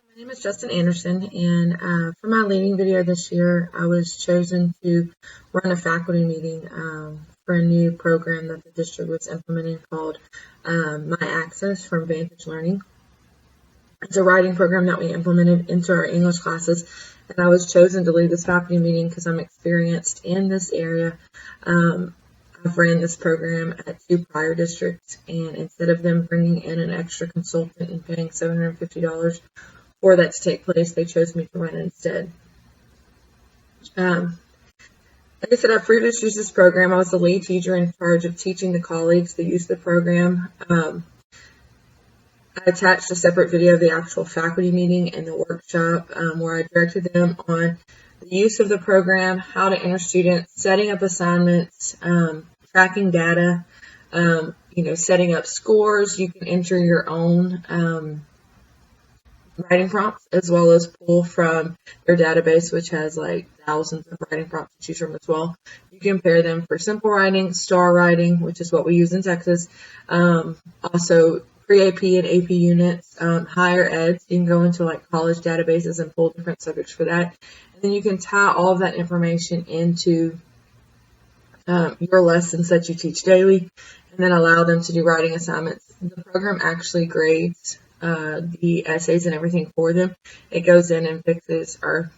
My name is Justin Anderson, and for my leading video this year, I was chosen to run a faculty meeting for a new program that the district was implementing called My Access from Vantage Learning. It's a writing program that we implemented into our English classes, and I was chosen to lead this faculty meeting because I'm experienced in this area. I've ran this program at 2 prior districts, and instead of them bringing in an extra consultant and paying $750 for that to take place, they chose me to run it instead. Like I said, I previously used this program. I was the lead teacher in charge of teaching the colleagues the use of the program. I attached a separate video of the actual faculty meeting and the workshop where I directed them on the use of the program, how to enter students, setting up assignments, tracking data, setting up scores. You can enter your own writing prompts as well as pull from their database, which has like thousands of writing prompts to choose from as well. You can pair them for simple writing, star writing, which is what we use in Texas. Also pre-AP and AP units, higher ed. You can go into like college databases and pull different subjects for that. And then you can tie all of that information into your lessons that you teach daily, and then allow them to do writing assignments. The program actually grades the essays and everything for them. It goes in and fixes or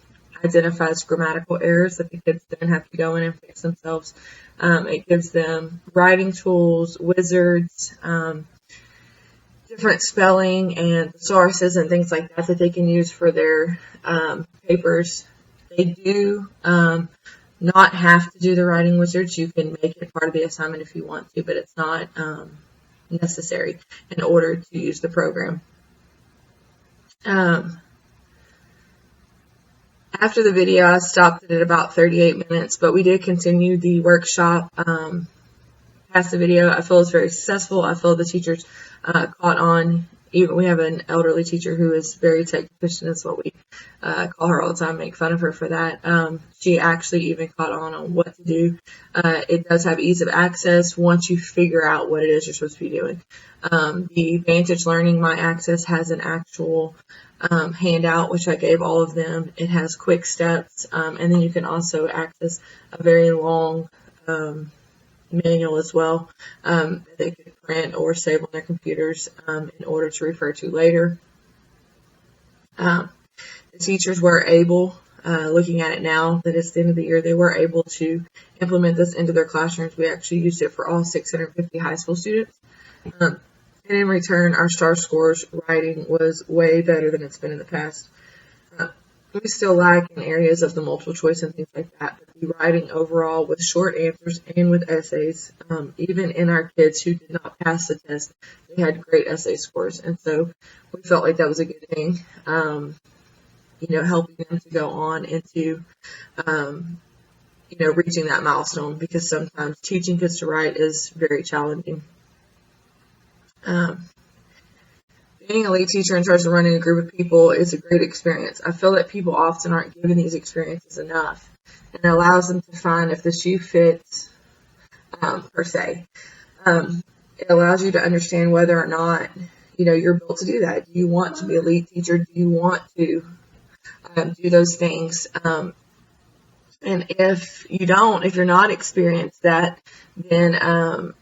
identifies grammatical errors that the kids don't have to go in and fix themselves. It gives them writing tools, wizards, different spelling and sources and things like that they can use for their papers. They do not have to do the writing wizards. You can make it part of the assignment if you want to, but it's not necessary in order to use the program. After the video, I stopped it at about 38 minutes, but we did continue the workshop past the video. I feel it's very successful. I feel the teachers caught on. Even we have an elderly teacher who is very tech proficient, is what we call her all the time, make fun of her for that. She actually even caught on what to do. It does have ease of access once you figure out what it is you're supposed to be doing. The Vantage Learning My Access has an actual handout, which I gave all of them. It has quick steps, and then you can also access a very long manual as well that they could print or save on their computers in order to refer to later. The teachers were able, looking at it now that it's the end of the year, they were able to implement this into their classrooms. We actually used it for all 650 high school students. And in return, our STAR scores writing was way better than it's been in the past. We still lack in areas of the multiple choice and things like that, but the writing overall with short answers and with essays, even in our kids who did not pass the test, they had great essay scores. And so we felt like that was a good thing, helping them to go on into, reaching that milestone, because sometimes teaching kids to write is very challenging. Being a lead teacher in charge of running a group of people is a great experience. I feel that people often aren't given these experiences enough, and it allows them to find if the shoe fits, per se. It allows you to understand whether or not, you're built to do that. Do you want to be a lead teacher? Do you want to do those things? And if you don't, if you're not experienced that, then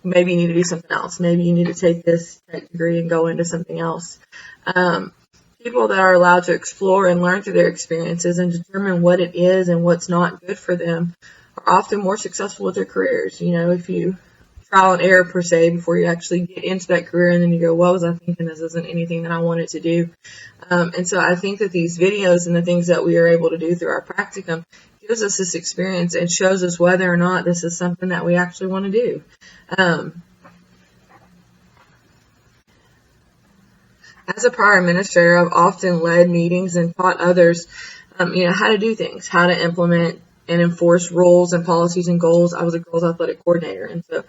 maybe you need to do something else. Maybe you need to take this tech degree and go into something else. People that are allowed to explore and learn through their experiences and determine what it is and what's not good for them are often more successful with their careers. If you trial and error per se before you actually get into that career, and then you go, what was I thinking? This isn't anything that I wanted to do. And so I think that these videos and the things that we are able to do through our practicum gives us this experience and shows us whether or not this is something that we actually want to do. As a prior administrator, I've often led meetings and taught others, how to do things, how to implement and enforce rules and policies and goals. I was a girls athletic coordinator, and so,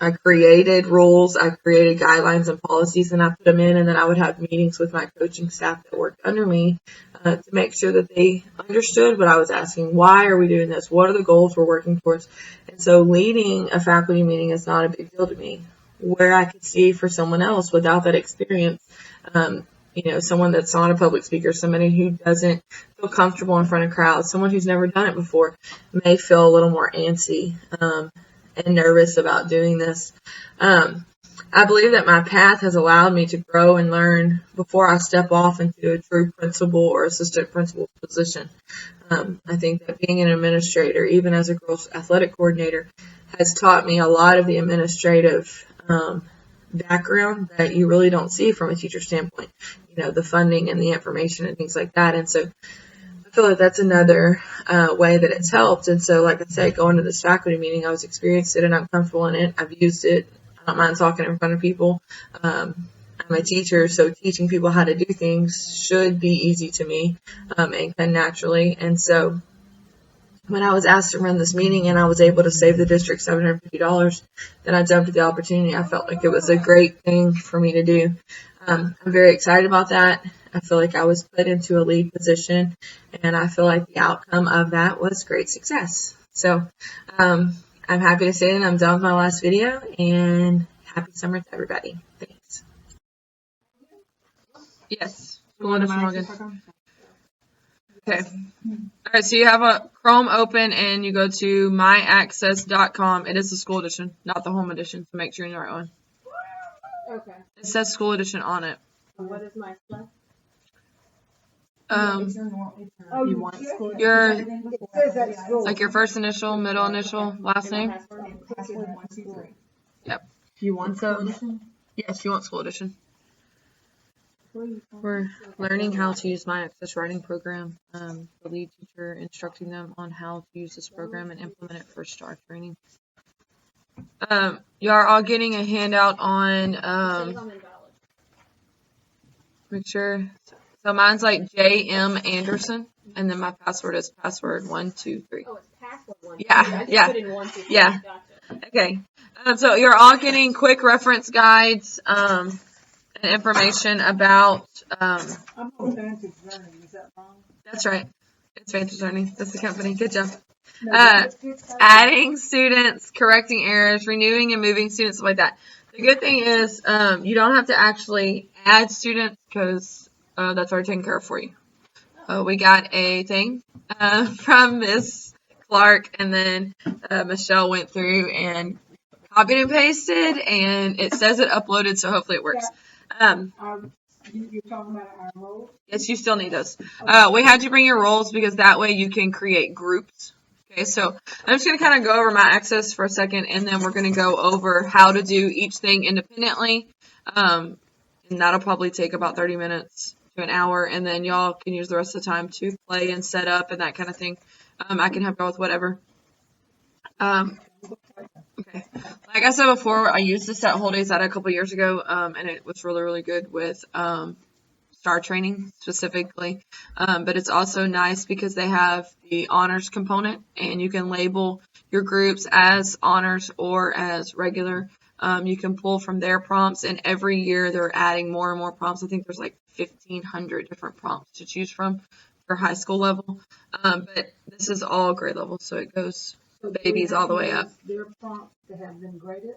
I created rules, I created guidelines and policies, and I put them in, and then I would have meetings with my coaching staff that worked under me to make sure that they understood what I was asking. Why are we doing this? What are the goals we're working towards? And so leading a faculty meeting is not a big deal to me. where I could see for someone else without that experience. Someone that's not a public speaker, somebody who doesn't feel comfortable in front of crowds, someone who's never done it before may feel a little more antsy and nervous about doing this. I believe that my path has allowed me to grow and learn before I step off into a true principal or assistant principal position. I think that being an administrator, even as a girls athletic coordinator, has taught me a lot of the administrative background that you really don't see from a teacher standpoint, the funding and the information and things like that. And so I feel like that's another way that it's helped. And so, like I said, going to this faculty meeting, I was experienced it and I'm comfortable in it. I've used it. I don't mind talking in front of people. I'm a teacher, so teaching people how to do things should be easy to me and come naturally. And so when I was asked to run this meeting and I was able to save the district $750, then I jumped at the opportunity. I felt like it was a great thing for me to do. I'm very excited about that. I feel like I was put into a lead position, and I feel like the outcome of that was great success. So I'm happy to say that I'm done with my last video, and happy summer to everybody. Thanks. Yes. Okay. All right, so you have a Chrome open and you go to myaccess.com. It is the school edition, not the home edition, so make sure you're in the right one. Okay. It says school edition on it. What is my stuff? You want your like your first initial, middle initial, last name? Password 1, 2, 3. Yep. You want school edition? Yes, you want school edition. We're learning how to use my Access writing program. The lead teacher instructing them on how to use this program and implement it for STAR training. You are all getting a handout on make sure. So mine's like J.M. Anderson, and then my password is password 1, 2, 3. Oh, it's password 1. Yeah. Put in 1, 2, 3. Yeah. Gotcha. Okay. So you're all getting quick reference guides and information about. I'm on Vantage Learning. Is that wrong? That's right. It's Vantage Learning. That's the company. Good job. No, that's good. Adding students, correcting errors, renewing and moving students, stuff like that. The good thing is you don't have to actually add students because that's already taken care of for you. We got a thing from Miss Clark, and then Michelle went through and copied and pasted, and it says it uploaded, so hopefully it works. You're talking about our roles? Yes, you still need those. We had you bring your roles because that way you can create groups. Okay, so I'm just going to kind of go over my Access for a second, and then we're going to go over how to do each thing independently. And that'll probably take about 30 minutes to an hour, and then y'all can use the rest of the time to play and set up and that kind of thing. I can help y'all with whatever. Okay. Like I said before, I used this at Whole Days Out a couple years ago, and it was really, really good with STAR training specifically. But it's also nice because they have the honors component, and you can label your groups as honors or as regular. You can pull from their prompts, and every year they're adding more and more prompts. I think there's like 1,500 different prompts to choose from for high school level. But this is all grade level, so it goes babies all the way up. Their prompts to have them graded?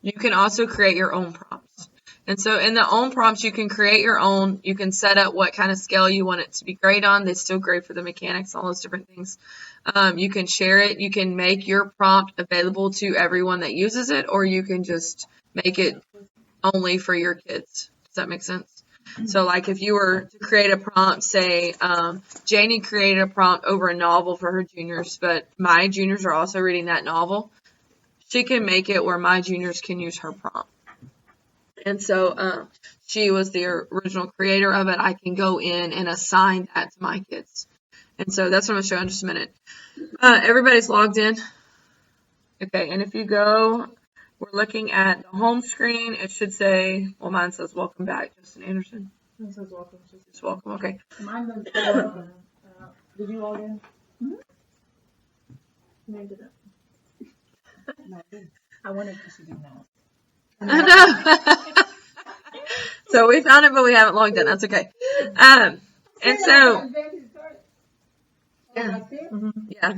You can also create your own prompts. And so in the own prompts, you can create your own. You can set up what kind of scale you want it to be graded on. They still grade for the mechanics, all those different things. You can share it. You can make your prompt available to everyone that uses it, or you can just make it only for your kids. Does that make sense? So like if you were to create a prompt, say Janie created a prompt over a novel for her juniors, but my juniors are also reading that novel, she can make it where my juniors can use her prompt. And so she was the original creator of it. I can go in and assign that to my kids. And so that's what I'm going to show in just a minute. Everybody's logged in. Okay, and if you go, we're looking at the home screen. It should say, well, mine says welcome back, Justin Anderson. It says welcome. Just welcome, okay. Mine doesn't say welcome. Did you log in? No, I didn't. No, I didn't. I wondered if you did not. So we found it, but we haven't logged in. That's okay. And so, yeah.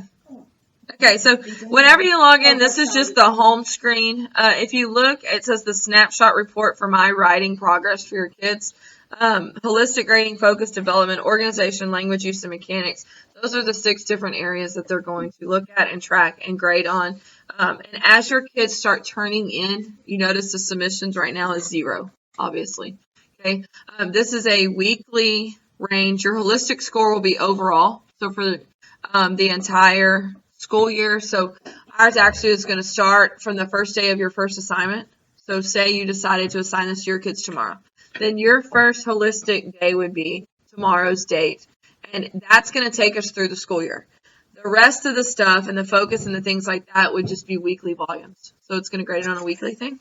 Okay, so whenever you log in, this is just the home screen. If you look, it says the snapshot report for my writing progress for your kids. Holistic grading, focus development, organization, language use, and mechanics. Those are the 6 different areas that they're going to look at and track and grade on. And as your kids start turning in, you notice the submissions right now is 0, obviously. Okay, this is a weekly range. Your holistic score will be overall, so for the entire school year. So ours actually is going to start from the first day of your first assignment. So say you decided to assign this to your kids tomorrow. Then your first holistic day would be tomorrow's date. And that's going to take us through the school year. The rest of the stuff and the focus and the things like that would just be weekly volumes. So it's going to grade it on a weekly thing.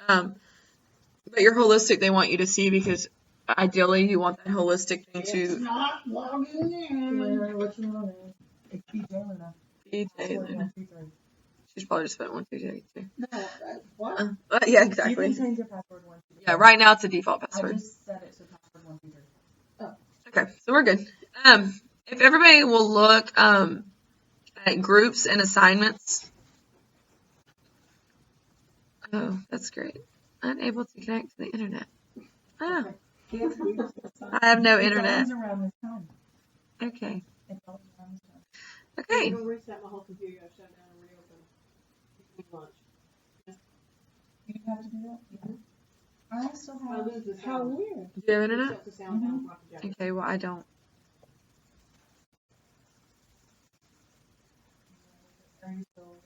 But your holistic, they want you to see because ideally you want that holistic thing It's to not logging in. What's your name? It's PJ Luna. be Password Luna. 1, 2, 3. She's probably just put 1, 2, 3, 2. No, what? Yeah, You exactly. can change your password 1, 2, 3. Yeah, right now it's a default I password. just set it to password 1, 2, 3. Okay, so we're good. If everybody will look at groups and assignments. Oh, that's great. Unable to connect to the internet. Oh, Kids, we just assigned- I have no It's internet. always around this time. Okay. It's always around this time. Okay. Don't reset my whole computer. I shut down and reopen. Eat lunch. You have to do that? Yeah. I still I have. lose the How sound. weird. Do you have internet? Shut the sound down so I can jack it. Okay, well, I don't. Are you still?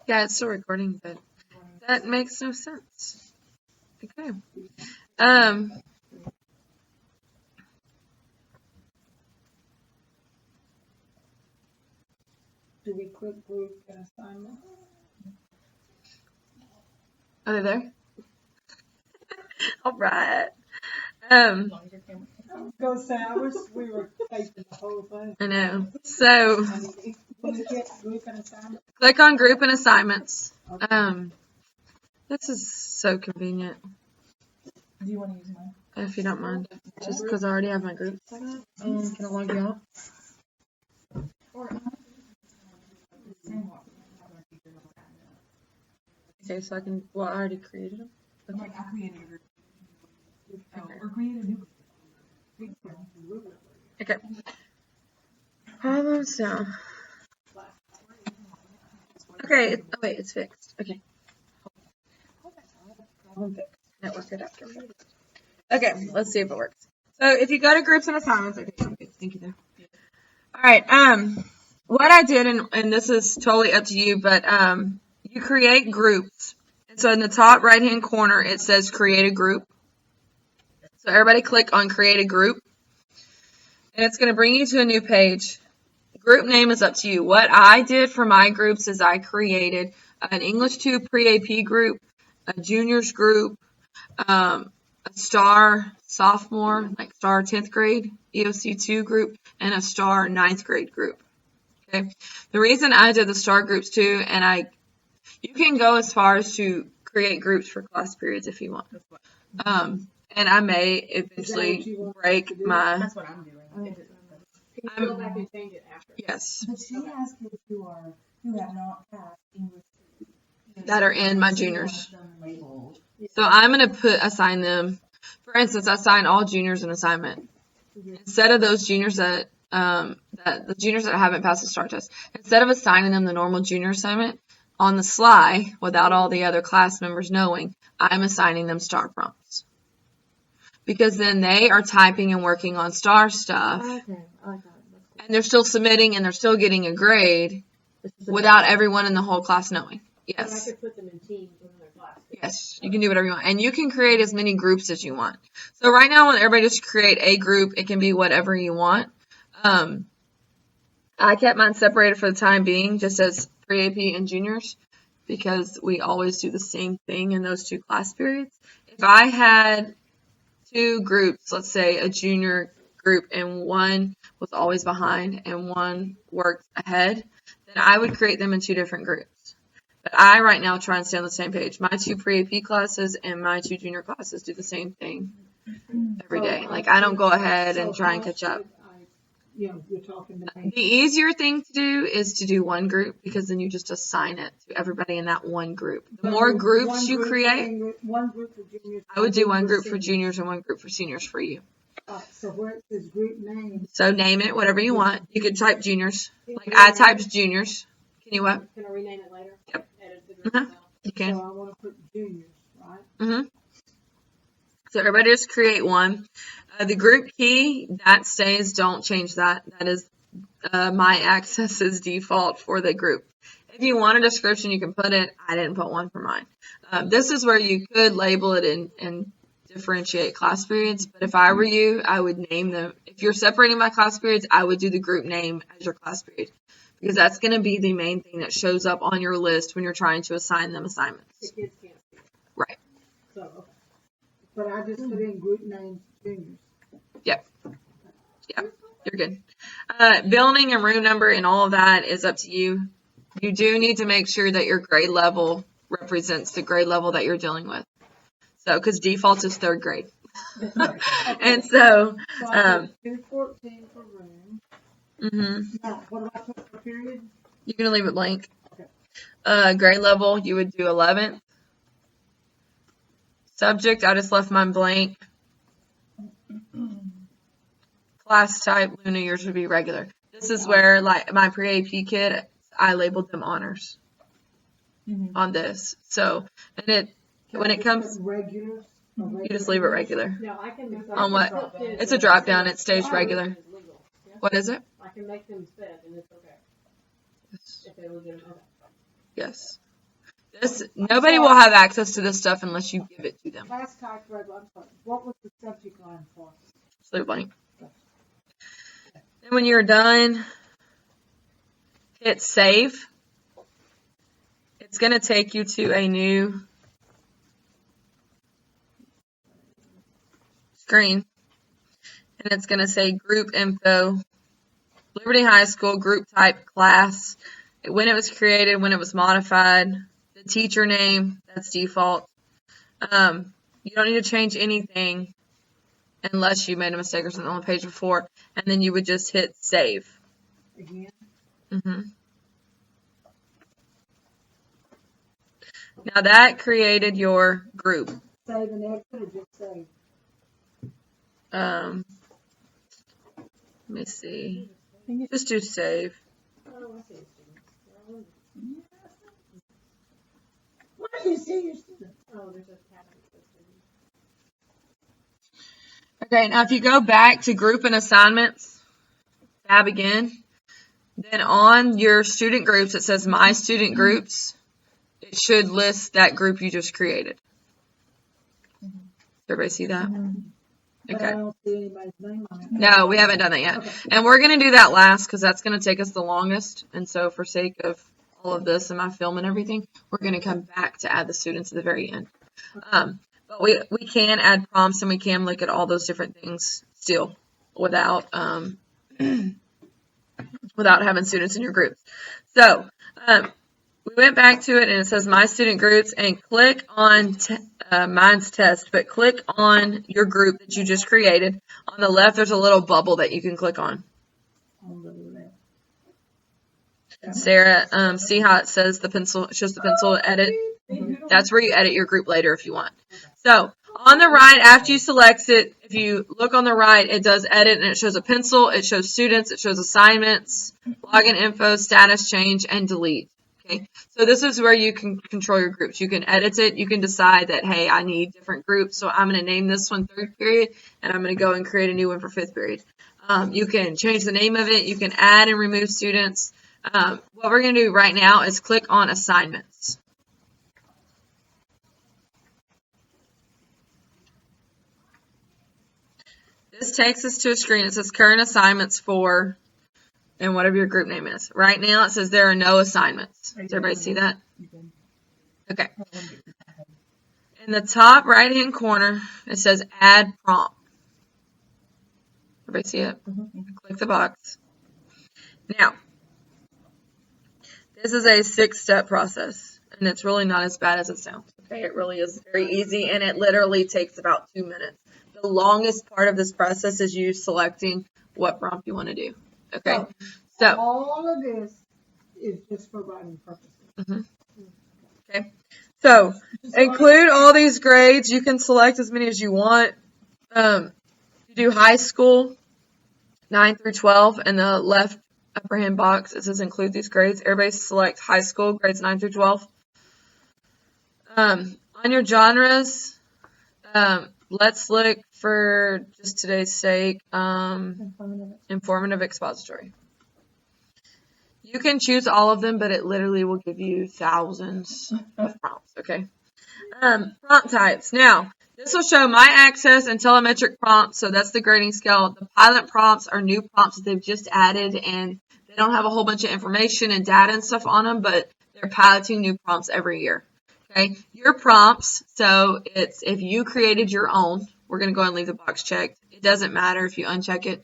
Yeah, it's still recording, but that makes no sense. Okay. Um, Do we click group and assignment? are they there? All right. As long as your camera. I was gonna say, I wish we were facing the whole thing. I know. So When you get group and assignment. click on group and assignments. This is so convenient, Do you want to use mine? if you don't mind, just because I already have my group set up. Can I log you out? Okay, so I can. Well, I already created them. Like I created a group. Or created a new group. Okay. Problems now. Okay. Oh wait, it's fixed. Okay. Problem fixed. Network adapter. Okay, let's see if it works. So if you go to groups and assignments, okay, thank you there. All right. What I did, and this is totally up to you, but you create groups. And so in the top right hand corner, it says create a group. So everybody click on create a group. And it's going to bring you to a new page. Group name is up to you. What I did for my groups is I created an English 2 pre-AP group, a juniors group, a star sophomore, like star 10th grade, EOC 2 group, and a star 9th grade group. Okay. The reason I did the star groups too, and you can go as far as to create groups for class periods if you want. And I may eventually break my, That's what I'm doing. Can you go back and change it after? yes, But she has kids who have not passed English. that are in my juniors. Them labeled. So I'm going to assign them, for instance, I assign all juniors an assignment. Instead of those juniors that the juniors that haven't passed the STAR test, instead of assigning them the normal junior assignment, on the sly, without all the other class members knowing, I'm assigning them STAR prompts. Because then they are typing and working on STAR stuff, Okay, I like that. and they're still submitting and they're still getting a grade without everyone in the whole class knowing. And I Yes. could put them in teams within their class. Yes, you can do whatever you want. And you can create as many groups as you want. So right now, when everybody just create a group, it can be whatever you want. I kept mine separated for the time being, just as pre-AP and juniors, because we always do the same thing in those 2 class periods. If I had 2 groups, let's say a junior group, and one was always behind and one worked ahead, then I would create them in 2 different groups. But I right now try and stay on the same page. My 2 pre-AP classes and my 2 junior classes do the same thing every day. Like I don't go ahead and try and catch up. I you're talking to me. The easier thing to do is to do one group, because then you just assign it to everybody in that one group. The more groups you create, One group for juniors. I would do one group for juniors and one group for seniors for you. So where it says group name. So name it whatever you want. You could type juniors. Like I typed juniors. Can you what? Can I rename it later? Yep. Edit the group Uh-huh. now. You can. So I want to put juniors, right? Mm-hmm. So everybody just create one. The group key, that stays. Don't change that. That is my access's default for the group. If you want a description, you can put it. I didn't put one for mine. This is where you could label it and differentiate class periods. But if I were you, I would name them. If you're separating my class periods, I would do the group name as your class period, because that's going to be the main thing that shows up on your list when you're trying to assign them The assignments. kids can't see it. Right. So, okay. But I just put in group names juniors. Yep. Yep. You're good. Building and room number and all of that is up to you. You do need to make sure that your grade level represents the grade level that you're dealing with. So, because default is 3rd grade. And so, So I put 214 for room. Now, what do I put for period? you're going to leave it blank. Okay. Grade level, you would do 11th. Subject, I just left mine blank. Class type, Luna, yours would be regular. This is where, like, my pre-AP kid, I labeled them honors on this. So, and when it comes, Regulars. you just leave it regular. No, I can. On what? put kids It's a in drop down. fit. It stays regular. It's legal. Yeah? What is it? I can make them fit and it's okay. If they're legitimate. Okay. Yes. Nobody will have access to this stuff unless you give it to them. Class type regular. I'm sorry. What was the subject line for? Just leave it blank. And when you're done, hit save. It's going to take you to a new screen. And it's going to say group info, Liberty High School, group type, class, when it was created, when it was modified, the teacher name, that's default. You don't need to change anything unless you made a mistake or something on the page before, and then you would just hit save. Again? Now that created your group. Save and exit or just save? Let me see. Just do save. Oh, I see. Why do you see your student? Oh, there's a cabinet. Okay, now if you go back to group and assignments, tab again, then on your student groups, it says My Student Groups. It should list that group you just created. Everybody see that? But Okay. I don't see anybody's name on it. No, we haven't done that yet. Okay. And we're going to do that last because that's going to take us the longest. And so for sake of all of this and my film and everything, we're going to come back to add the students at the very end. But we can add prompts and we can look at all those different things still without without having students in your groups. So we went back to it and it says My Student Groups, and click on mine's test, but click on your group that you just created. On the left, there's a little bubble that you can click on. On the left. Sarah, see how it says the pencil, it shows the pencil edit? That's where you edit your group later if you want. So on the right, after you select it, if you look on the right, it does edit and it shows a pencil, it shows students, it shows assignments, login info, status change, and delete. Okay, so this is where you can control your groups. You can edit it. You can decide that, hey, I need different groups, so I'm going to name this one 3rd period, and I'm going to go and create a new one for 5th period. You can change the name of it. You can add and remove students. What we're going to do right now is click on assignments. This takes us to a screen. It says current assignments for, and whatever your group name is. Right now it says there are no assignments. Does everybody see that? Okay. In the top right hand corner, it says add prompt. Everybody see it? Click the box. Now, this is a 6-step process, and it's really not as bad as it sounds. Okay, it really is very easy, and it literally takes about 2 minutes. The longest part of this process is you selecting what prompt you want to do. Okay. So all of this is just for writing purposes. okay. So include all these grades. You can select as many as you want. You do high school, 9 through 12, in the left upper hand box. It says include these grades. Everybody select high school, grades 9 through 12. On your genres, let's look for just today's sake, informative expository. You can choose all of them, but it literally will give you thousands of prompts, okay? Prompt types. Now, this will show my access and telemetric prompts, so that's the grading scale. The pilot prompts are new prompts that they've just added, and they don't have a whole bunch of information and data and stuff on them, but they're piloting new prompts every year. Okay, your prompts, so it's if you created your own, we're going to go ahead and leave the box checked. It doesn't matter if you uncheck it.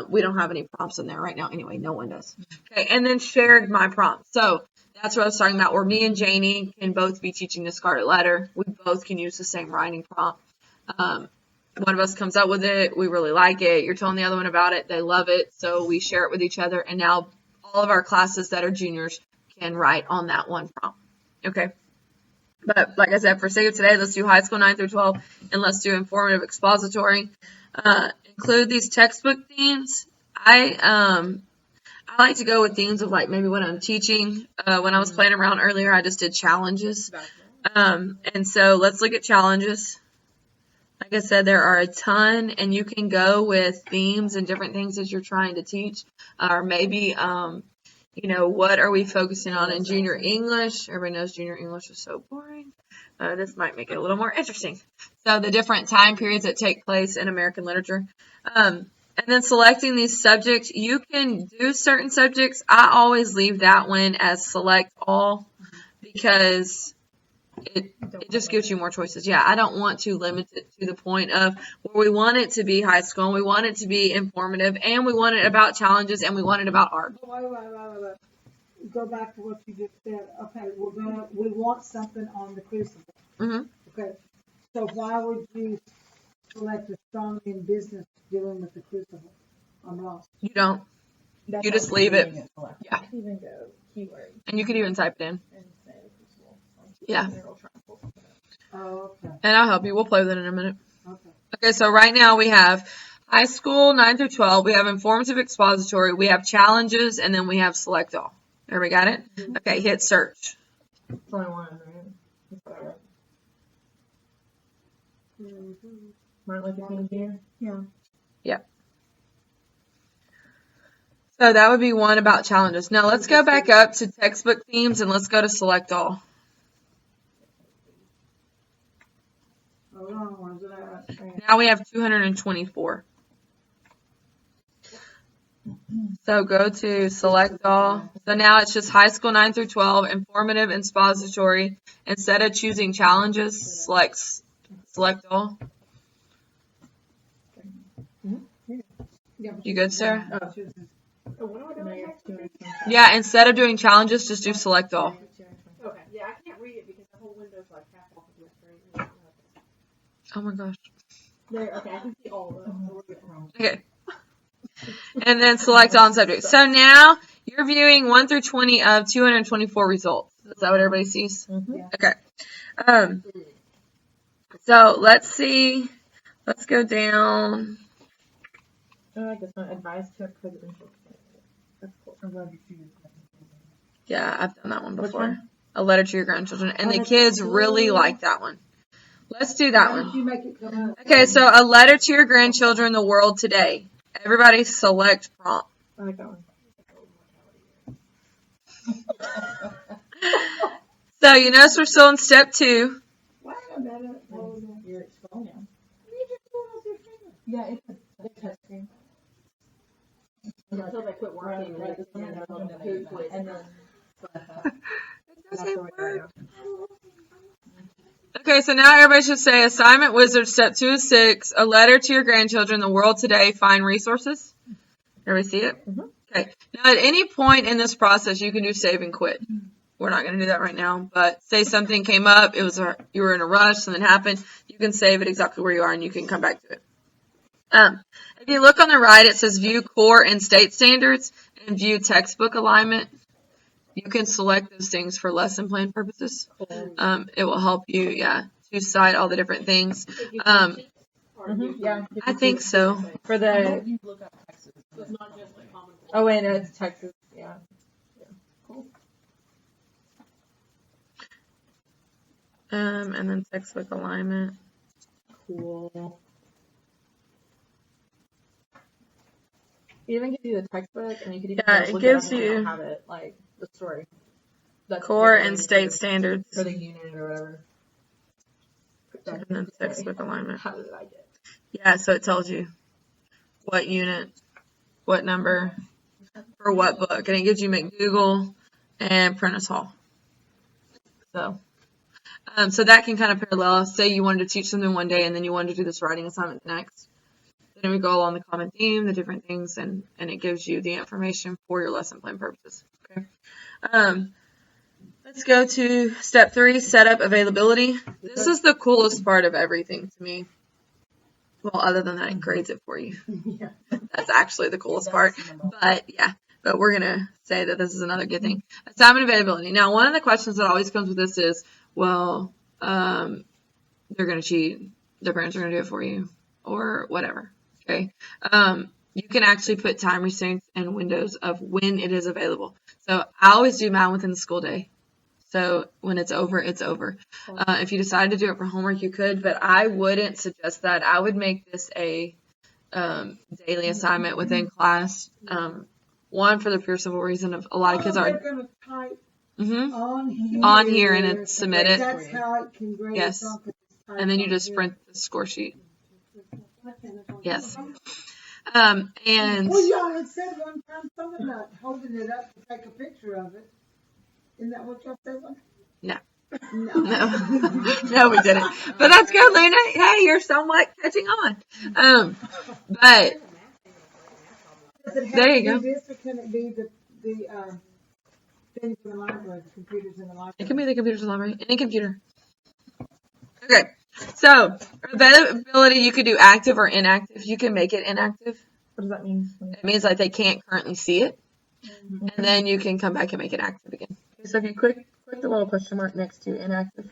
We don't have any prompts in there right now anyway. No one does. Okay, and then shared my prompt. So that's what I was talking about, where me and Janie can both be teaching the Scarlet Letter. We both can use the same writing prompt. One of us comes up with it. We really like it. You're telling the other one about it. They love it. So we share it with each other. And now all of our classes that are juniors can write on that one prompt. Okay. But like I said, for sake of today, let's do high school 9 through 12, and let's do informative expository. Include these textbook themes. I like to go with themes of like maybe what I'm teaching. When I was playing around earlier, I just did challenges. And so let's look at challenges. Like I said, there are a ton, and you can go with themes and different things that you're trying to teach. Or maybe, what are we focusing on in junior English? Everybody knows junior English is so boring. This might make it a little more interesting. So the different time periods that take place in American literature. And then selecting these subjects, you can do certain subjects. I always leave that one as select all because it just gives you more choices. Yeah, I don't want to limit it to the point of where we want it to be high school, and we want it to be informative, and we want it about challenges, and we want it about art. Wait. Go back to what you just said. Okay, we want something on the crucible. Mm-hmm. Okay, so why would you select astronomy and business dealing with the crucible? I'm lost. You don't. That's You just how leave it. reading selected. Yeah. Even go keyword And you could even type it in. and say crucible. Yeah. Neural triangle. Oh, okay, And I'll help you. We'll play with it in a minute. okay. Okay, so right now we have high school 9 through 12. We have informative expository. We have challenges, and then we have select all. Everybody got it? Okay, hit search. That's only one, right? That's what I wrote. Right, like a teenager? Yeah. So that would be one about challenges. Now let's go back up to textbook themes, and let's go to select all. Hold on, where's it at? Now we have 224. So go to select all. So now it's just high school 9 through 12, informative expository. Instead of choosing challenges, select all. You good, Sarah? Oh, what do I do next? Yeah, instead of doing challenges, just do select all. Okay, yeah, I can't read it because the whole window's like half off of my screen. Oh my gosh. There, okay, I can see all of them. So we're good. Okay. And then select all subjects. So now you're viewing 1 through 20 of 224 results. Is that what everybody sees? Yeah. Okay. So let's see. Let's go down. I like this one. Advice to a presidential candidate. That's cool. I'm glad you see it. Yeah, I've done that one Which before. one? A letter to your grandchildren. And Oh, the that's kids cool. really like that one. Let's do that Why one. don't you make it come up? Okay, so a letter to your grandchildren, the world today. Everybody select prompt. I like that one. So you notice we're still in step 2. Why am I better? You're scrolling down. You just pull up your finger. Yeah, it's a touch screen. Until they quit working and it's and then Doesn't work. Okay, so now everybody should say assignment wizard step 2 is 6. A letter to your grandchildren, the world today, find resources. Everybody see it? Okay. Now at any point in this process, you can do save and quit. We're not going to do that right now, but say something came up, you were in a rush, something happened, you can save it exactly where you are and you can come back to it. If you look on the right, it says view core and state standards and view textbook alignment. You can select those things for lesson plan purposes. It will help you, to cite all the different things. Yeah. I think so. For the. You look up Texas. So it's not just like common. Oh wait, no, it's Texas. Yeah. And then textbook alignment. Cool. It even gives you the textbook, and you could even Yeah, it look gives it up and you- have it like the story. That's Core what and they state do standards. for the unit or whatever. And then textbook alignment. How did I get? Yeah, so it tells you what unit, what number, for what book. And it gives you McDougall and Prentice Hall. So that can kind of parallel. Say you wanted to teach something one day and then you wanted to do this writing assignment the next. Then we go along the common theme, the different things, and it gives you the information for your lesson plan purposes. Okay. Let's go to step 3, setup availability. This is the coolest part of everything to me. Well, other than that, it grades it for you. Yeah. That's actually the coolest part. But we're going to say that this is another good thing. Assignment availability. Now, one of the questions that always comes with this is, well, they're going to cheat. Their parents are going to do it for you or whatever. Okay. You can actually put time restraints and windows of when it is available. So I always do mine within the school day. So when it's over, it's over. If you decide to do it for homework, you could, but I wouldn't suggest that. I would make this a daily assignment within class. One, for the pure simple reason of a lot of kids They're are gonna type on on here and it's submitted. That's how it can grade Yes. us on, 'cause it's typed And then you on just here. print the score sheet. Yes. Well, And y'all had said one time something about holding it up to take a picture of it. Isn't that what y'all said one? No. No. no, we didn't. But that's good, Luna. Hey, you're somewhat catching on. But Does it have There you to go. be this, or can it be the things in the library, the computers in the library? it can be the computer's library, any computer. Okay. So availability, you could do active or inactive. You can make it inactive. What does that mean? It means like they can't currently see it. And then you can come back and make it active again. Okay, so if you click the little question mark next to inactive.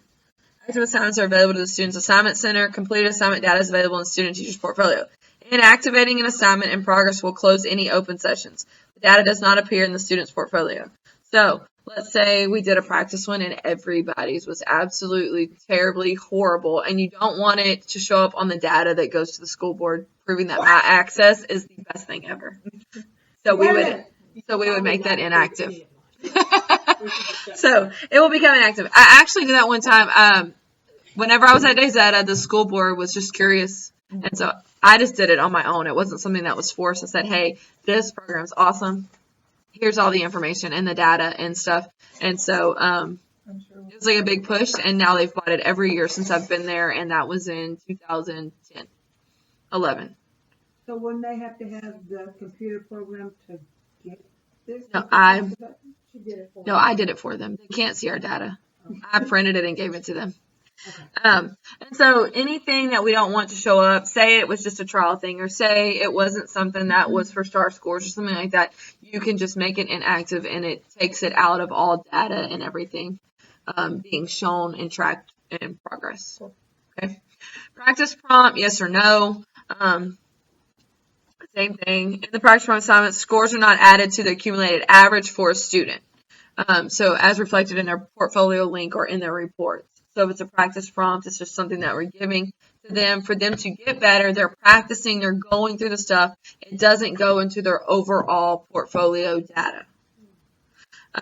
Active assignments are available to the student's assignment center. Completed assignment data is available in the student teacher's portfolio. Inactivating an assignment in progress will close any open sessions. The data does not appear in the student's portfolio. So let's say we did a practice one and everybody's was absolutely terribly horrible, and you don't want it to show up on the data that goes to the school board, proving that my access is the best thing ever. So we would make that inactive. So it will become inactive. I actually did that one time. Whenever I was at Dayzetta, the school board was just curious, and so I just did it on my own. It wasn't something that was forced. I said, hey, this program's awesome. Here's all the information and the data and stuff. And so it was like a big push, and now they've bought it every year since I've been there, and that was in 2010, 11. So wouldn't they have to have the computer program to get this? No, She did it for No, I did it for them. They can't see our data. I printed it and gave it to them. And so anything that we don't want to show up, say it was just a trial thing, or say it wasn't something that was for star scores or something like that, you can just make it inactive, and it takes it out of all data and everything being shown and tracked in progress. Okay. Practice prompt, yes or no. Same thing. In the practice prompt assignment, scores are not added to the accumulated average for a student. So as reflected in their portfolio link or in their reports. So if it's a practice prompt, it's just something that we're giving to them for them to get better. They're practicing, they're going through the stuff. It doesn't go into their overall portfolio data.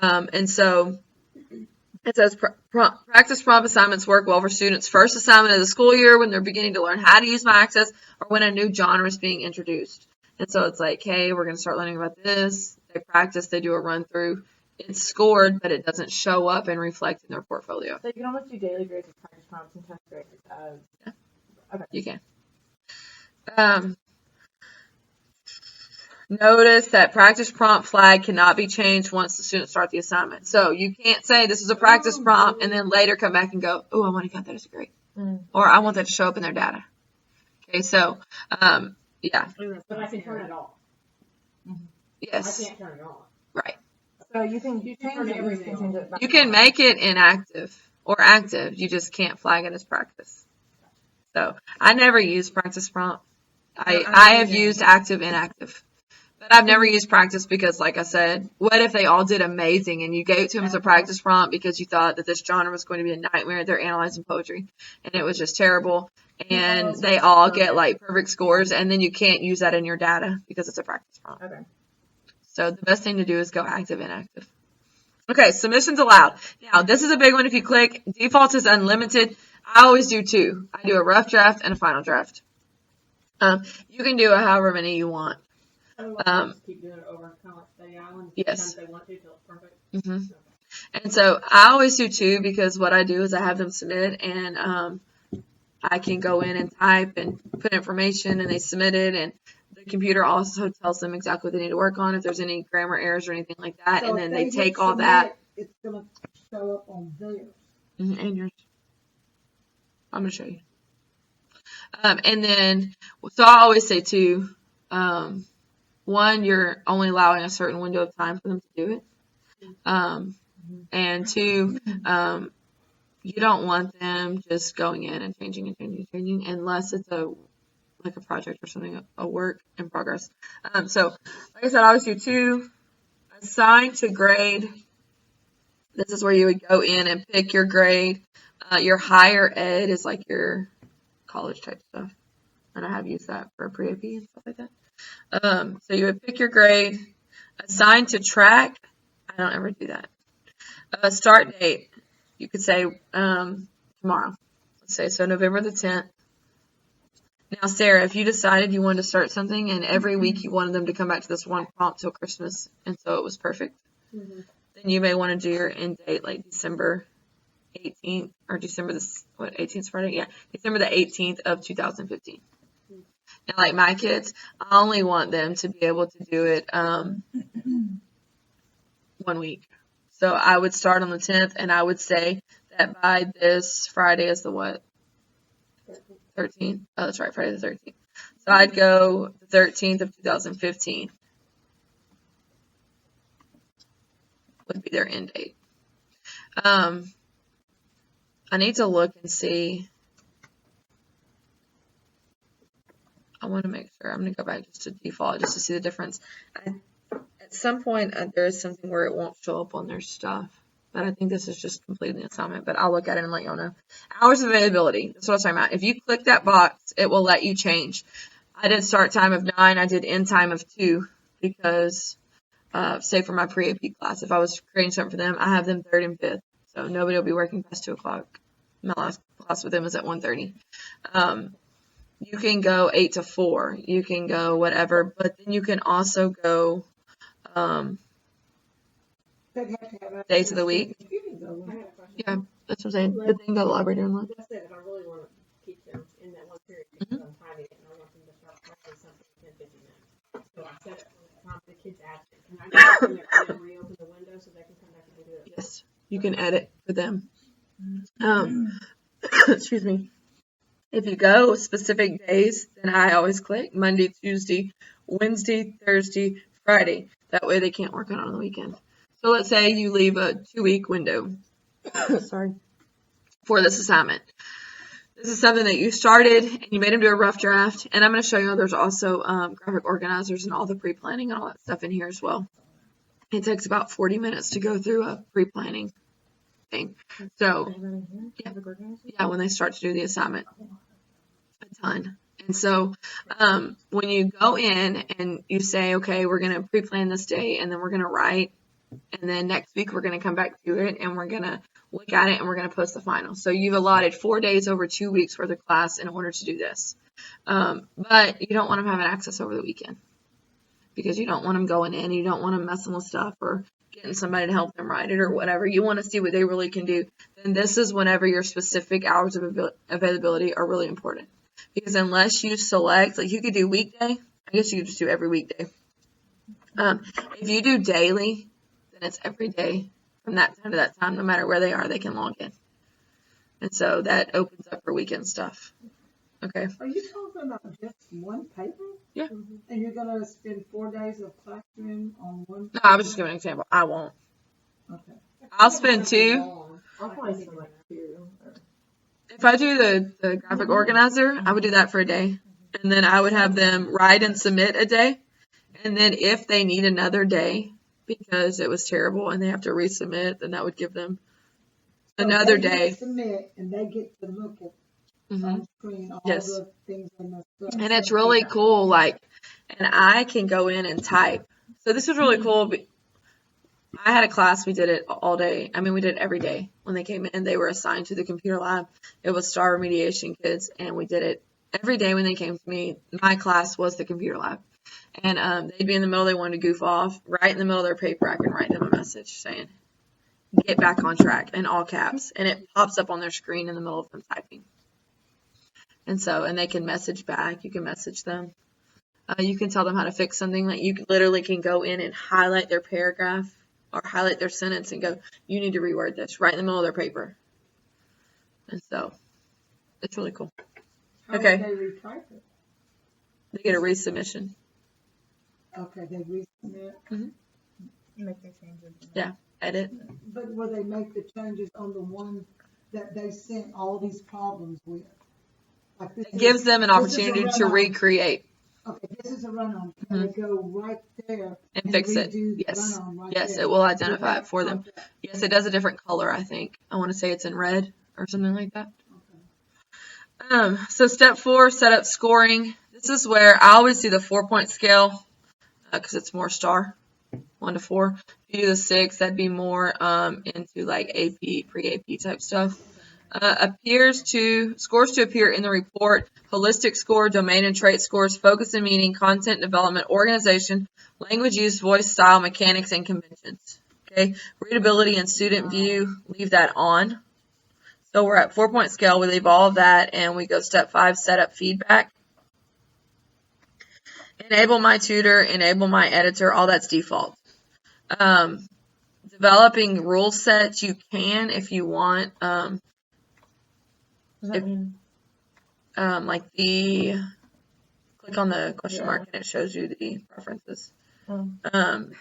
And so it says practice prompt assignments work well for students' first assignment of the school year when they're beginning to learn how to use My Access or when a new genre is being introduced. And so it's like, hey, we're going to start learning about this. They practice, they do a run through. It's scored, but it doesn't show up and reflect in their portfolio. So you can almost do daily grades with practice prompts and test grades as. Yeah. Okay. You can. Notice that practice prompt flag cannot be changed once the students start the assignment. So you can't say this is a practice prompt and then later come back and go, oh, I want to count that as a grade. Or I want that to show up in their data. Okay, so Yeah. But I can turn it off. I Yes. can't turn it on. Right. So you can You change turn it. You everything can change on. it back You can on. make it inactive or active. You just can't flag it as practice. So I never use practice prompt. I have used active, inactive. But I've never used practice because, like I said, what if they all did amazing and you gave it to them as a practice prompt because you thought that this genre was going to be a nightmare? They're analyzing poetry and it was just terrible. And they all get like perfect scores, and then you can't use that in your data because it's a practice prompt. Okay. So the best thing to do is go active, inactive. Okay, submissions allowed. Now, this is a big one. If you click, default is unlimited. I always do 2. I do a rough draft and a final draft. You can do however many you want. Otherwise, keep doing it over, kind of like Stay Island. Yes. Sometimes they want to till it's perfect. hmm Okay. And so I always do 2 because what I do is I have them submit, and I can go in and type and put information, and they submit it, and the computer also tells them exactly what they need to work on, if there's any grammar errors or anything like that, So and if then they hit take all submit, that. It's gonna show up on theirs. And yours. I'm going to show you. And then, so I always say 2. 1, you're only allowing a certain window of time for them to do it. And 2, you don't want them just going in and changing unless it's a project or something, a work in progress. So, like I said, I always do 2. Assign to grade. This is where you would go in and pick your grade. Your higher ed is like your college type stuff. And I have used that for pre-AP and stuff like that. So you would pick your grade. Assign to track. I don't ever do that. Start date. You could say tomorrow. Let's say so November the 10th. Now, Sarah, if you decided you wanted to start something and every week you wanted them to come back to this one prompt till Christmas, and so it was perfect, then you may want to do your end date like December 18th or December the 18th Friday? Yeah, December the 18th of 2015. Now, like my kids, I only want them to be able to do it 1 week. So I would start on the 10th, and I would say that by this Friday is the what? 13th. Oh, that's right, Friday the 13th. So I'd go the 13th of 2015 would be their end date. I need to look and see. I want to make sure. I'm going to go back just to default just to see the difference. At some point, there is something where it won't show up on their stuff. But I think this is just completing the assignment. But I'll look at it and let y'all know. Hours of availability. That's what I was talking about. If you click that box, it will let you change. I did start time of 9. I did end time of 2 because, say for my pre-AP class, if I was creating something for them, I have them 3rd and 5th. So nobody will be working past 2 o'clock. My last class with them is at 1:30. You can go 8 to 4. You can go whatever. But then you can also go days of the week. You can go. I have a question. Yeah, that's what I'm saying. But then go to the library during lunch. Let's say that I really want to keep them in that one period because I'm timing it and I want them to start practicing something in 10, 15 minutes. So I set it for the time the kid's absent. Can I go in there and reopen the window so they can come back and do it? Yes, you can edit for them. Excuse me. If you go specific days, then I always click Monday, Tuesday, Wednesday, Thursday, Friday. That way they can't work on the weekend. So let's say you leave a 2-week window. Sorry. For this assignment. This is something that you started and you made them do a rough draft. And I'm going to show you there's also graphic organizers and all the pre-planning and all that stuff in here as well. It takes about 40 minutes to go through a pre-planning thing. So, yeah, when they start to do the assignment. A ton. And so when you go in and you say, okay, we're going to pre-plan this day and then we're going to write. And then next week we're going to come back to it and we're going to look at it and we're going to post the final. So you've allotted 4 days over 2 weeks worth of class in order to do this. But you don't want them having access over the weekend because you don't want them going in. You don't want them messing with stuff or getting somebody to help them write it or whatever. You want to see what they really can do. Then this is whenever your specific hours of availability are really important. Because unless you select, like you could do weekday, I guess you could just do every weekday. If you do daily, then it's every day from that time to that time, no matter where they are, they can log in. And so that opens up for weekend stuff. Okay. Are you talking about just one paper? Yeah. And you're gonna spend 4 days of classroom on one? No, I was just giving an example. I won't. Okay. I'll spend 2. I'll probably spend like 2. If I do the graphic organizer, I would do that for a day. And then I would have them write and submit a day. And then if they need another day because it was terrible and they have to resubmit, then that would give them another So they day. get to submit and they get to look at Mhm. on screen all Yes. the things they must do. And it's really cool, like, and I can go in and type. So this was really cool. I had a class, we did it all day. I mean, we did it every day. When they came in, they were assigned to the computer lab. It was STAR remediation kids, and we did it every day when they came to me. My class was the computer lab. And they'd be in the middle, they wanted to goof off. Right in the middle of their paper, I can write them a message saying, get back on track, in all caps. And it pops up on their screen in the middle of them typing. And they can message back. You can message them. You can tell them how to fix something. Like, you literally can go in and highlight their paragraph or highlight their sentence and go, you need to reword this right in the middle of their paper. And so it's really cool. How Okay. would they retype it? They get a resubmission. Okay, they resubmit. Make their changes. Yeah. Edit. But will they make the changes on the one that they sent all these problems with? Like this It gives them an this is a opportunity to run-on. recreate Okay, this is a run-on. Can they go right there and fix it. redo the Yes. run-on right Yes, there? it will identify it for them. Okay. Yes, it does a different color, I think. I want to say it's in red or something like that. So step 4, set up scoring. This is where I always do the 4-point scale because it's more STAR, 1 to 4. If you do the 6, that'd be more into like AP, pre-AP type stuff. Scores to appear in the report, holistic score, domain and trait scores, focus and meaning, content development, organization, language use, voice, style, mechanics, and conventions. Okay, readability and student view, leave that on. So we're at 4-point scale, we leave all of that, and we go step 5, set up feedback. Enable my tutor, enable my editor, all that's default. Developing rule sets, you can if you want. Does that mean? Like click on the question mark and it shows you the preferences. And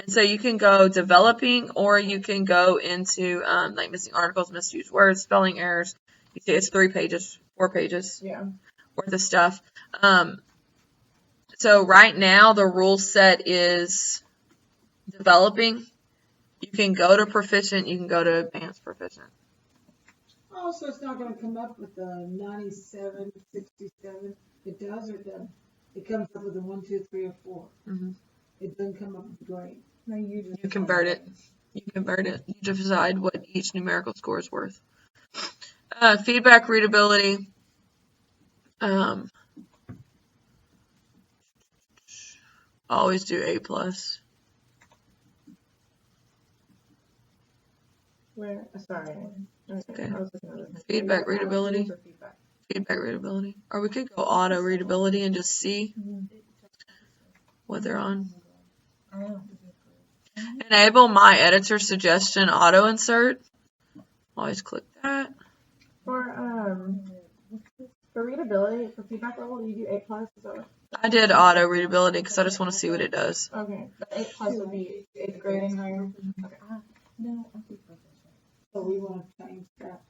so you can go developing, or you can go into like missing articles, misused words, spelling errors. You see, it's 4 pages worth of stuff. So right now the rule set is developing. You can go to proficient, you can go to advanced proficient. Oh, so it's not gonna come up with a 97, 67? It does or it doesn't? It comes up with a 1, 2, 3, or 4. Mhm. It doesn't come up with grade. No, you just. You convert it. You decide what each numerical score is worth. Feedback, readability. Always do A+. Where? Sorry. Okay. I was looking at it. Feedback, readability. Or feedback. Feedback, readability. Or we could go auto readability and just see what they're on. Enable my editor suggestion auto insert. Always click that. For readability, for feedback level, you do A+, is that what? I did auto readability because I just want to see what it does. Okay, but A+ would be 8th grade and higher? Okay. No, I think proficient. So we wanna change that.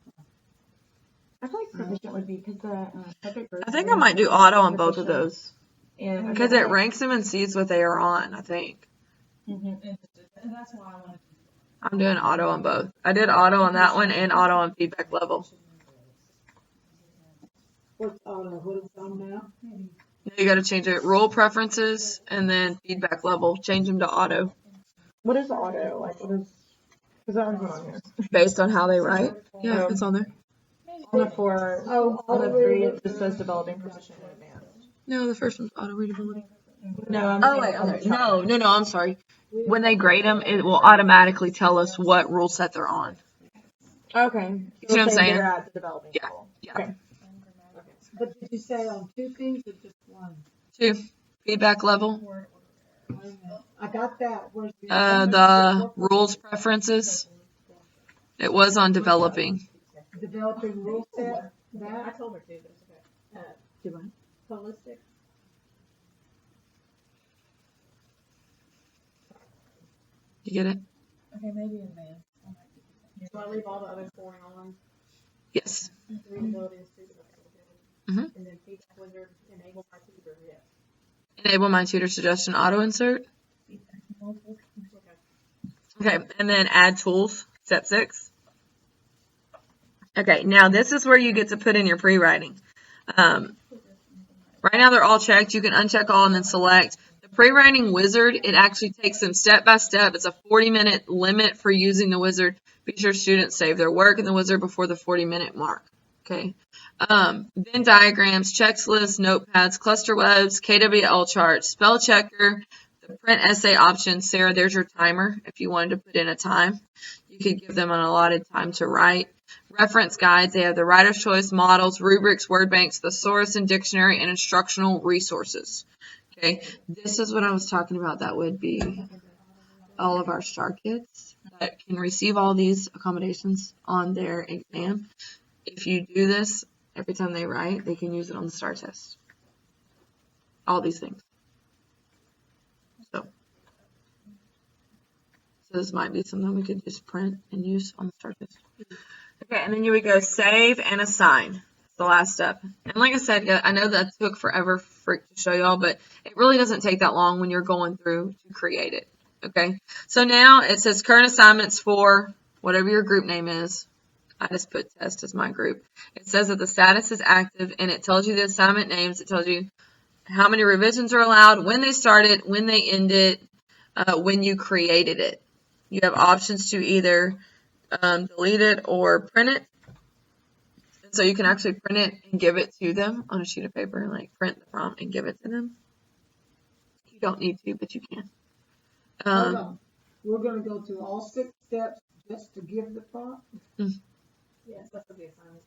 I feel like proficient would be, because the subject verb. I think I might do auto on both of those And because it ranks them and sees what they are on, I think. Mhm. And that's why I wanted to. I'm doing auto on both. I did auto on that one and auto on feedback level. What's auto, what is on now? You got to change it. Rule preferences and then feedback level. Change them to auto What is the auto? Like, what is, because that one's not on here. based on how they write. Yeah, it's on there. On the 4, Oh, on the 3, it just says developing proficient and advanced. No, the first one's auto readability. No, I'm Oh, saying wait. on the top. No, I'm sorry. When they grade them, it will automatically tell us what rule set they're on. Okay. You see what I'm It'll say saying? they're at the developing Yeah. level. Yeah. Okay. But did you say on 2 things or just 1? 2. Feedback level. Wait a minute. I got that. Where's The rules preferences. It was on developing. Developing rule set, I that, told her to, but it's okay. Do what? Holistic. You get it? Okay, maybe advanced. I might be- So I leave all the other scoring on, Yes. readability and student ability. Mhm. And then feedback wizard, enable my tutor, yes. Enable my tutor suggestion auto insert. Okay, and then add tools, step 6. Okay, now this is where you get to put in your pre-writing. Right now they're all checked. You can uncheck all and then select. The pre-writing wizard, it actually takes them step by step. It's a 40-minute limit for using the wizard. Be sure students save their work in the wizard before the 40-minute mark. Okay. Venn diagrams, checks lists, notepads, cluster webs, KWL charts, spell checker, the print essay option. Sarah, there's your timer if you wanted to put in a time. You could give them an allotted time to write. Reference guides, they have the writer's choice, models, rubrics, word banks, thesaurus and dictionary, and instructional resources. Okay, this is what I was talking about. That would be all of our STAR kids that can receive all these accommodations on their exam. If you do this every time they write, they can use it on the STAR test. All these things. So this might be something we could just print and use on the STAR test. Okay, and then you would go save and assign. That's the last step. And like I said, I know that took forever to show y'all, but it really doesn't take that long when you're going through to create it. Okay, so now it says current assignments for whatever your group name is. I just put test as my group. It says that the status is active, and it tells you the assignment names. It tells you how many revisions are allowed, when they started, when they ended, when you created it. You have options to either delete it or print it. And so you can actually print it and give it to them on a sheet of paper, and like print the prompt and give it to them. You don't need to, but you can. Hold on. We're gonna go through all 6 steps just to give the prompt. Yes, that's what the assignment.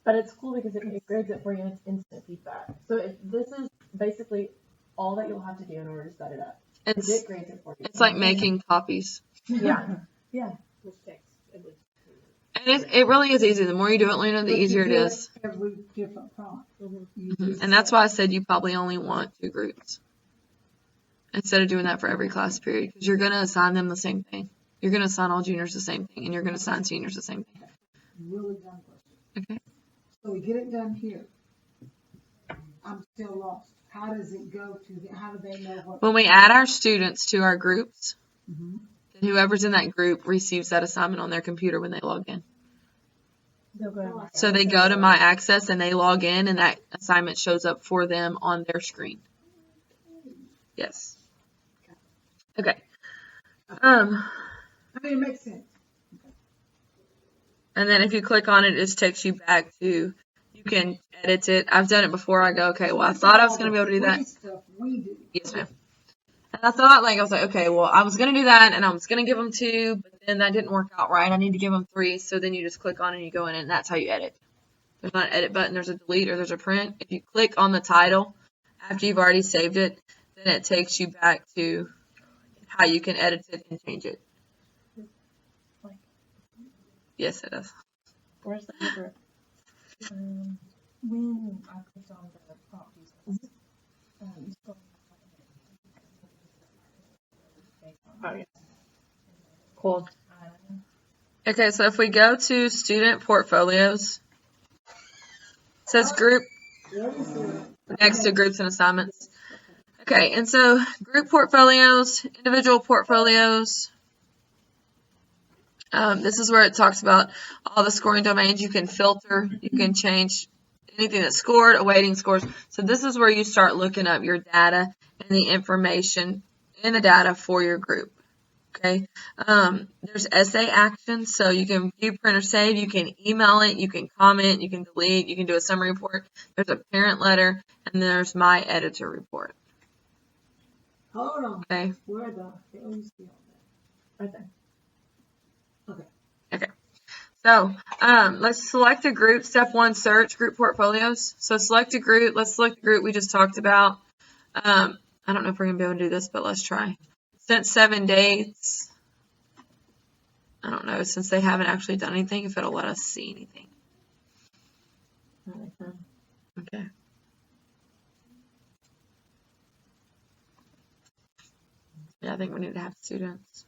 But it's cool because it grades it for you and it's instant feedback. So this is basically all that you'll have to do in order to set it up. It's It grades it for you. it's like making copies. Yeah. Yeah. Which takes at least 2 And minutes. it really is easy. The more you do it, Lena, the But you easier it get is. Every different prompt. Mhm. You Mhm. just And that's why I said you probably only want 2 groups instead of doing that for every class period, because you're going to assign them the same thing. You're going to assign all juniors the same thing, and you're going to assign seniors the same thing. really dumb question. Okay. So we get it done here. I'm still lost. How does it go to, how do they know what? When we add our students to our groups, Mhm. then whoever's in that group receives that assignment on their computer when they log in. They'll go to my So they go to My Access and they log in, and that assignment shows up for them on their screen. Yes. Okay. I mean, it makes sense. And then if you click on it, it just takes you back to, you can edit it. I've done it before. I go, okay, well, I thought I was going to be able to do that. Free stuff we do. Yes, ma'am. And I thought, I was like, okay, well, I was going to do that, and I was going to give them 2, but then that didn't work out right. I need to give them 3. So then you just click on it and you go in, and that's how you edit. There's not an edit button. There's a delete or there's a print. If you click on the title after you've already saved it, then it takes you back to how you can edit it and change it. Yes, it does. Where's the paper? When I clicked on the prompt users, you scroll Oh, yeah. Cool. Okay, so if we go to student portfolios, it says group next to groups and assignments. Okay, and so group portfolios, individual portfolios. This is where it talks about all the scoring domains. You can filter, you can change anything that's scored, awaiting scores. So this is where you start looking up your data and the information in the data for your group. Okay, there's essay actions, so you can view, print, or save. You can email it, you can comment, you can delete, you can do a summary report. There's a parent letter, and there's my editor report. Hold on. Okay. Where the hell is the Right there. So let's select a group. Step 1, search group portfolios. So select a group. Let's select the group we just talked about. I don't know if we're going to be able to do this, but let's try. Since 7 dates. I don't know, since they haven't actually done anything, if it'll let us see anything. Okay. Yeah, I think we need to have students.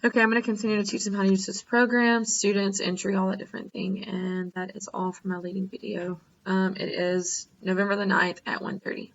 Okay, I'm going to continue to teach them how to use this program, students, entry, all that different thing. And that is all for my leading video. It is November the 9th at 1:30.